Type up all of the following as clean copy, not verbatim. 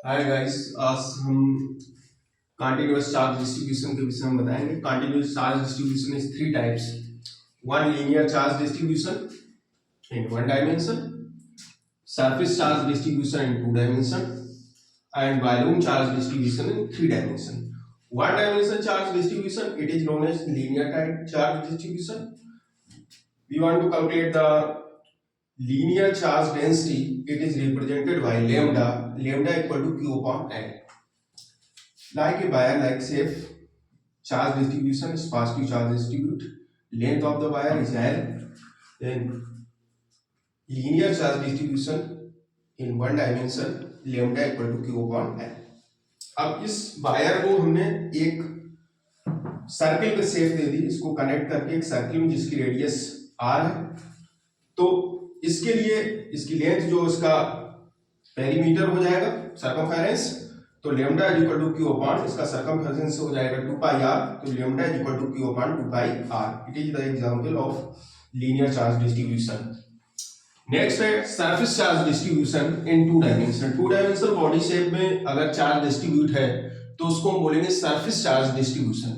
Hi guys, आज हम continuous charge distribution के विषय में बताएंगे। Continuous charge distribution is three types. One linear charge distribution in one dimension, surface charge distribution in two dimension, and volume charge distribution in three dimension. One dimension charge distribution, it is known as linear type charge distribution. We want to calculate the linear charge density. It is represented by lambda equal to q upon L. Like a wire, like safe charge distribution is positive charge distribute. Length of the wire is L. Then linear charge distribution in one dimension, lambda equal to q upon L. अब इस wire को हमने एक circle पे shape दे दी, इसको connect करके एक circle में जिसकी रेडियस r है। तो इसके लिए इसकी लेंथ जो इसका पेरीमीटर हो जाएगा सर्कमफेरेंस, तो lambda is equal to q upon इसका सर्कमफेरेंस हो जाएगा 2 पाई r, तो lambda is equal to q upon 2 pi r। It is the example of linear charge distribution. Next है surface charge distribution in two dimension. Two dimensional body shape में अगर charge distribute है तो उसको हम बोलेंगे surface charge distribution.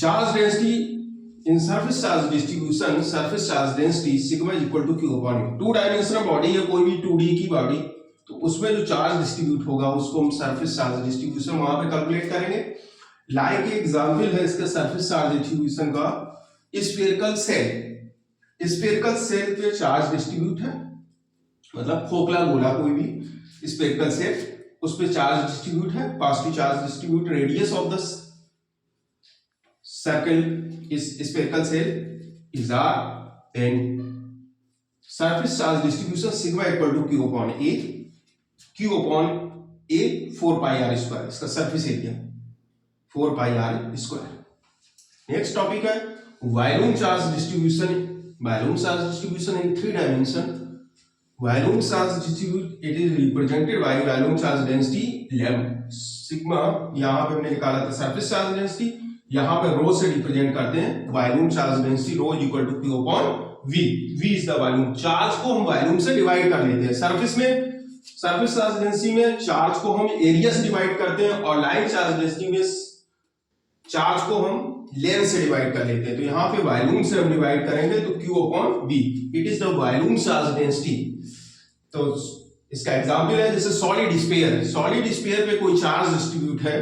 Charge density in surface charge distribution, surface charge density sigma is equal to Q upon U. Two dimensional body है, कोई भी 2D की बॉडी, तो उसमें जो चार्ज डिस्ट्रीब्यूट होगा उसको हम सरफेस चार्ज डिस्ट्रीब्यूशन वहां पे कैलकुलेट करेंगे। लाइक एग्जांपल है इसका सरफेस चार्ज डिस्ट्रीब्यूशन का स्फेरिकल सेल। स्फेरिकल सेल पे चार्ज डिस्ट्रीब्यूट है, मतलब खोखला गोला कोई भी स्फेरिकल सेल, उस पे चार्ज डिस्ट्रीब्यूट है, positive charge distribute. Radius of the circle इस spherical shell is r। Then surface charge distribution sigma equal to q upon a, q upon a 4 pi r square, इसका surface area 4 pi r square. Next topic है volume charge distribution. Volume charge distribution in three dimension. Volume charge distribute, it is represented by volume charge density lambda sigma। यहाँ पे हमने निकाला था surface charge density, यहाँ पे रो से represent करते हैं volume charge density, rho equal to q upon v। v is the volume. Charge को हम वॉल्यूम से डिवाइड कर लेते हैं। सरफेस में सरफेस चार्ज डेंसिटी में चार्ज को हम एरिया से डिवाइड करते हैं, और लाइन चार्ज डेंसिटी में चार्ज को हम लेंथ से डिवाइड कर लेते हैं। तो यहाँ पे वॉल्यूम से हम डिवाइड करेंगे तो q upon v, it is the volume charge density. तो इसका एग्जांपल है जैसे सॉलिड स्फीयर। सॉलिड स्फीयर पे कोई चार्ज डिस्ट्रीब्यूट है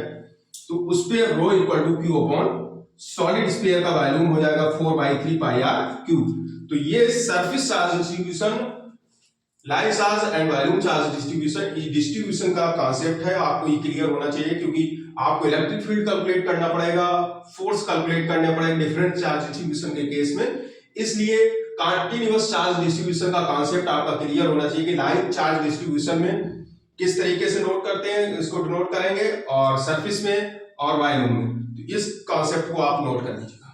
तो उस पे rho equal to q upon solid sphere का वॉल्यूम हो जाएगा 4/3 पाई r क्यूब। तो ये surface charge distribution, line charge and volume charge distribution, इस डिस्ट्रीब्यूशन का कॉन्सेप्ट है। आपको ये क्लियर होना चाहिए, क्योंकि आपको इलेक्ट्रिक फील्ड कैलकुलेट करना पड़ेगा, फोर्स कैलकुलेट करना पड़ेगा डिफरेंट चार्ज डिस्ट्रीब्यूशन के केस में। इसलिए कंटीन्यूअस चार्ज डिस्ट्रीब्यूशन का कॉन्सेप्ट आपका क्लियर होना चाहिए कि लाइन चार्ज डिस्ट्रीब्यूशन में किस तरीके से नोट करते हैं, इसको डिनोट करेंगे, और सरफेस में और वॉल्यूम में। तो इस कॉन्सेप्ट को आप नोट कर लीजिए।